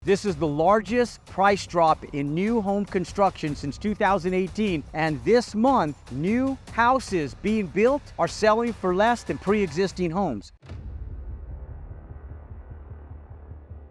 This is the largest price drop in new home construction since 2018, and this month, new houses being built are selling for less than pre-existing homes.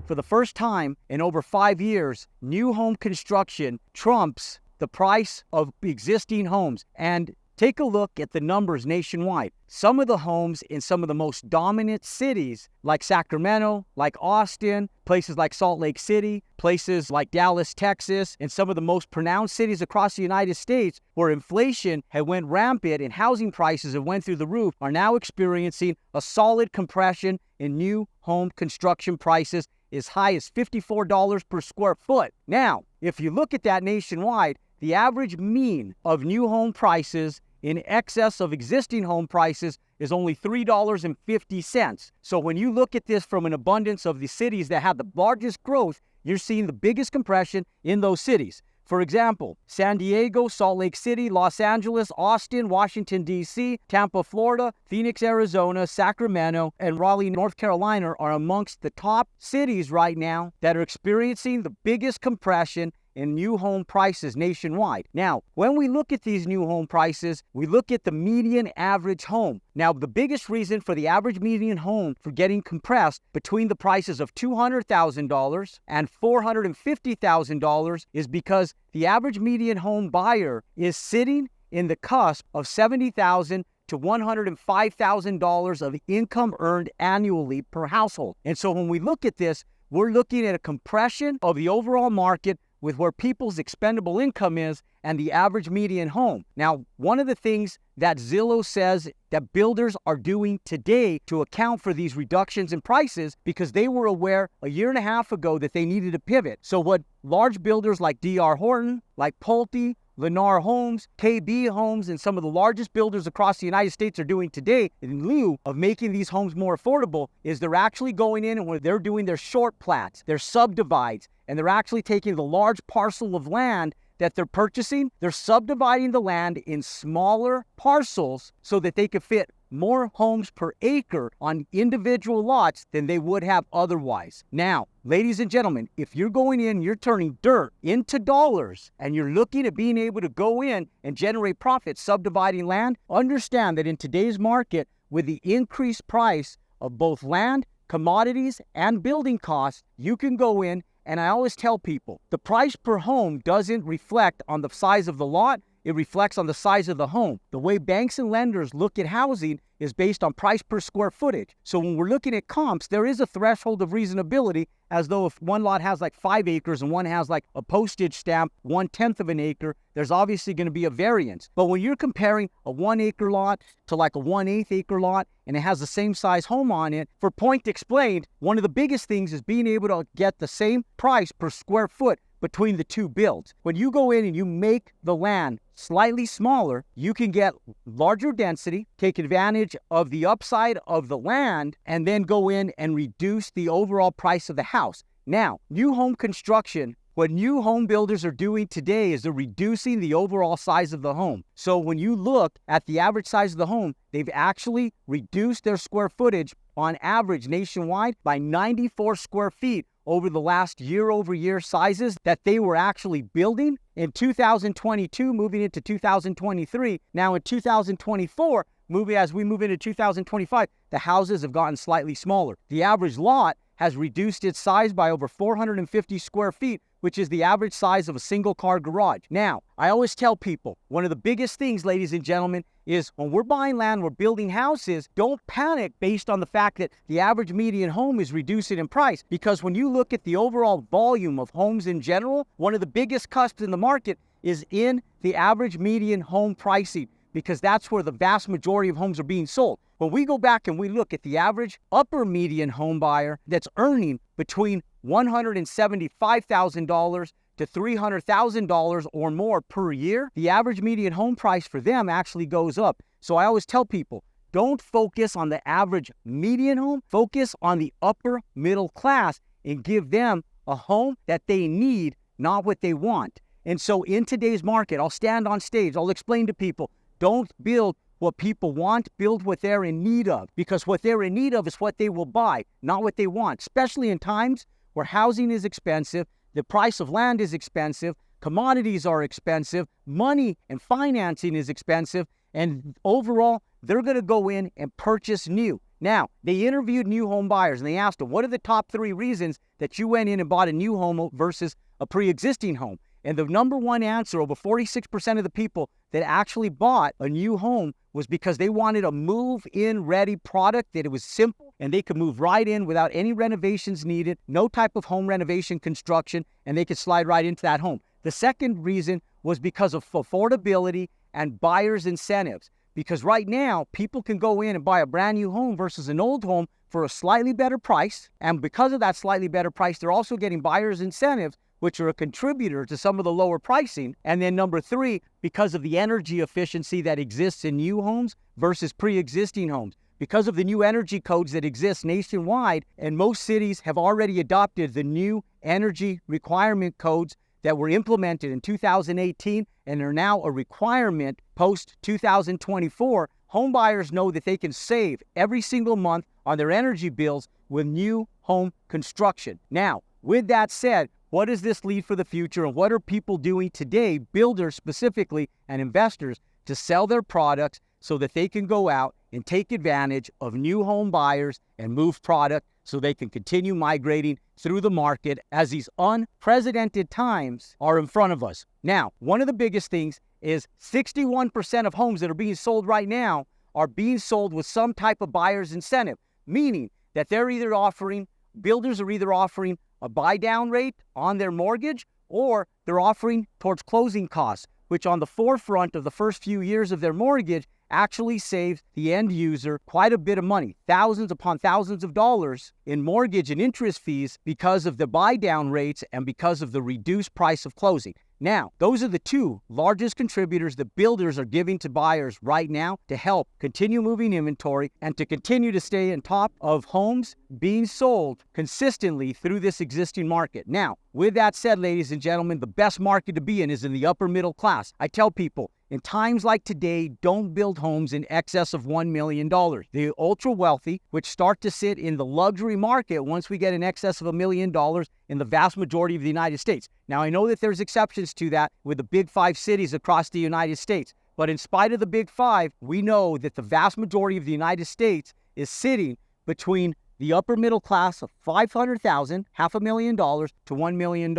For the first time in over 5 years, new home construction trumps the price of existing homes. And take a look at the numbers nationwide. Some of the homes in some of the most dominant cities, like Sacramento, like Austin, places like Salt Lake City, places like Dallas, Texas, and some of the most pronounced cities across the United States, where inflation had went rampant and housing prices have went through the roof, are now experiencing a solid compression in new home construction prices as high as $54 per square foot. Now, if you look at that nationwide, the average mean of new home prices in excess of existing home prices is only $3.50. So when you look at this from an abundance of the cities that have the largest growth, you're seeing the biggest compression in those cities. For example, San Diego, Salt Lake City, Los Angeles, Austin, Washington, D.C., Tampa, Florida, Phoenix, Arizona, Sacramento, and Raleigh, North Carolina are amongst the top cities right now that are experiencing the biggest compression in new home prices nationwide. Now, when we look at these new home prices, we look at the median average home. Now, the biggest reason for the average median home for getting compressed between the prices of $200,000 and $450,000 is because the average median home buyer is sitting in the cusp of $70,000 to $105,000 of income earned annually per household. And so when we look at this, we're looking at a compression of the overall market with where people's expendable income is and the average median home. Now, one of the things that Zillow says that builders are doing today to account for these reductions in prices, because they were aware a year and a half ago that they needed to pivot. So what large builders like D.R. Horton, like Pulte, Lennar Homes, KB Homes, and some of the largest builders across the United States are doing today, in lieu of making these homes more affordable, is they're actually going in and where they're doing their short plats, their subdivides, and they're actually taking the large parcel of land that they're purchasing, they're subdividing the land in smaller parcels so that they could fit more homes per acre on individual lots than they would have otherwise. Now, ladies and gentlemen, if you're going in, you're turning dirt into dollars, and you're looking at being able to go in and generate profit subdividing land, understand that in today's market, with the increased price of both land, commodities, and building costs, you can go in, and I always tell people, the price per home doesn't reflect on the size of the lot, it reflects on the size of the home. The way banks and lenders look at housing is based on price per square footage. So when we're looking at comps, there is a threshold of reasonability, as though if one lot has like 5 acres and one has like a postage stamp 1/10 of an acre, there's obviously going to be a variance. But when you're comparing a 1 acre lot to like a 1/8 acre lot and it has the same size home on it, for point explained, one of the biggest things is being able to get the same price per square foot between the two builds. When you go in and you make the land slightly smaller, you can get larger density, take advantage of the upside of the land, and then go in and reduce the overall price of the house. Now, new home construction, what new home builders are doing today is they're reducing the overall size of the home. So when you look at the average size of the home, they've actually reduced their square footage on average nationwide by 94 square feet over the last year-over-year sizes that they were actually building in 2022, moving into 2023. Now in 2024, as we move into 2025, the houses have gotten slightly smaller. The average lot has reduced its size by over 450 square feet, which is the average size of a single-car garage. Now, I always tell people, one of the biggest things, ladies and gentlemen, is when we're buying land, we're building houses, don't panic based on the fact that the average median home is reducing in price. Because when you look at the overall volume of homes in general, one of the biggest cusps in the market is in the average median home pricing, because that's where the vast majority of homes are being sold. When we go back and we look at the average upper median home buyer that's earning between $175,000 to $300,000 or more per year, the average median home price for them actually goes up. So I always tell people, don't focus on the average median home, focus on the upper middle class and give them a home that they need, not what they want. And so in today's market, I'll stand on stage, I'll explain to people, don't build what people want, build what they're in need of, because what they're in need of is what they will buy, not what they want, especially in times where where housing is expensive, the price of land is expensive, commodities are expensive, money and financing is expensive, and overall, they're going to go in and purchase new. Now, they interviewed new home buyers and they asked them, what are the top 3 reasons that you went in and bought a new home versus a pre-existing home? And the number one answer, over 46% of the people that actually bought a new home, was because they wanted a move-in ready product, that it was simple and they could move right in without any renovations needed, no type of home renovation construction, and they could slide right into that home. The second reason was because of affordability and buyer's incentives. Because right now, people can go in and buy a brand new home versus an old home for a slightly better price. And because of that slightly better price, they're also getting buyer's incentives, which are a contributor to some of the lower pricing. And then number 3, because of the energy efficiency that exists in new homes versus pre-existing homes. Because of the new energy codes that exist nationwide, and most cities have already adopted the new energy requirement codes that were implemented in 2018 and are now a requirement post-2024, home buyers know that they can save every single month on their energy bills with new home construction. Now, with that said, what does this lead for the future, and what are people doing today, builders specifically and investors, to sell their products so that they can go out and take advantage of new home buyers and move product so they can continue migrating through the market as these unprecedented times are in front of us? Now, one of the biggest things is 61% of homes that are being sold right now are being sold with some type of buyer's incentive, meaning that builders are either offering a buy down rate on their mortgage, or they're offering towards closing costs, which on the forefront of the first few years of their mortgage actually saves the end user quite a bit of money, thousands upon thousands of dollars in mortgage and interest fees because of the buy down rates and because of the reduced price of closing. Now, those are the 2 largest contributors that builders are giving to buyers right now to help continue moving inventory and to continue to stay on top of homes being sold consistently through this existing market. Now, with that said, ladies and gentlemen, the best market to be in is in the upper middle class. I tell people, in times like today, don't build homes in excess of $1 million. The ultra wealthy, which start to sit in the luxury market once we get in excess of $1 million in the vast majority of the United States. Now, I know that there's exceptions to that with the big 5 cities across the United States. But in spite of the big 5, we know that the vast majority of the United States is sitting between the upper middle class of $500,000, $500,000 to $1 million.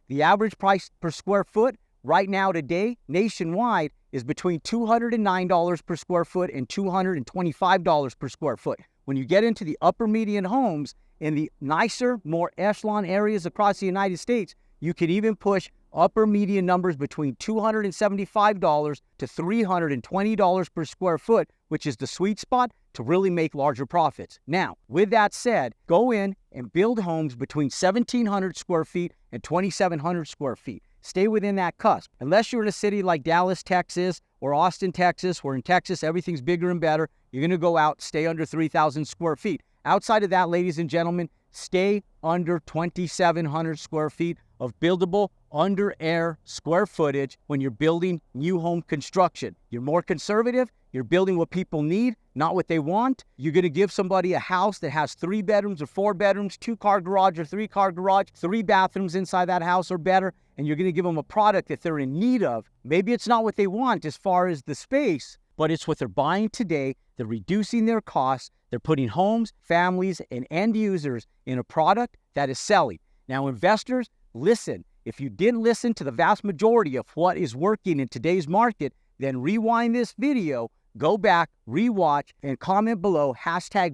The average price per square foot right now today, nationwide, is between $209 per square foot and $225 per square foot. When you get into the upper median homes in the nicer, more echelon areas across the United States, you can even push upper median numbers between $275 to $320 per square foot, which is the sweet spot to really make larger profits. Now, with that said, go in and build homes between 1,700 square feet and 2,700 square feet. Stay within that cusp. Unless you're in a city like Dallas, Texas, or Austin, Texas, where in Texas everything's bigger and better, you're going to go out, stay under 3,000 square feet. Outside of that, ladies and gentlemen, stay under 2,700 square feet of buildable under air square footage when you're building new home construction. You're more conservative. You're building what people need, not what they want. You're going to give somebody a house that has 3 bedrooms or 4 bedrooms, 2-car garage or 3-car garage, 3 bathrooms inside that house or better, and you're going to give them a product that they're in need of. Maybe it's not what they want as far as the space, but it's what they're buying today. They're reducing their costs. They're putting homes, families, and end users in a product that is selling. Now, investors, listen. If you didn't listen to the vast majority of what is working in today's market, then rewind this video, go back, rewatch, and comment below,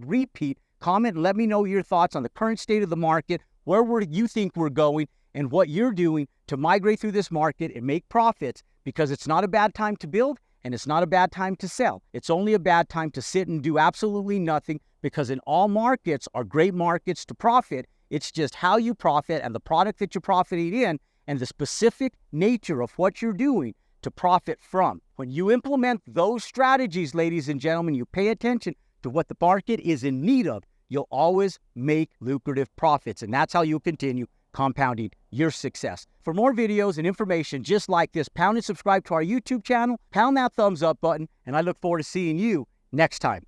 #repeat. Comment and let me know your thoughts on the current state of the market, where you think we're going, and what you're doing to migrate through this market and make profits, because it's not a bad time to build and it's not a bad time to sell. It's only a bad time to sit and do absolutely nothing, because in all markets are great markets to profit. It's just how you profit and the product that you're profiting in and the specific nature of what you're doing to profit from. When you implement those strategies, ladies and gentlemen, you pay attention to what the market is in need of, you'll always make lucrative profits. And that's how you continue compounding your success. For more videos and information just like this, pound and subscribe to our YouTube channel, pound that thumbs up button, and I look forward to seeing you next time.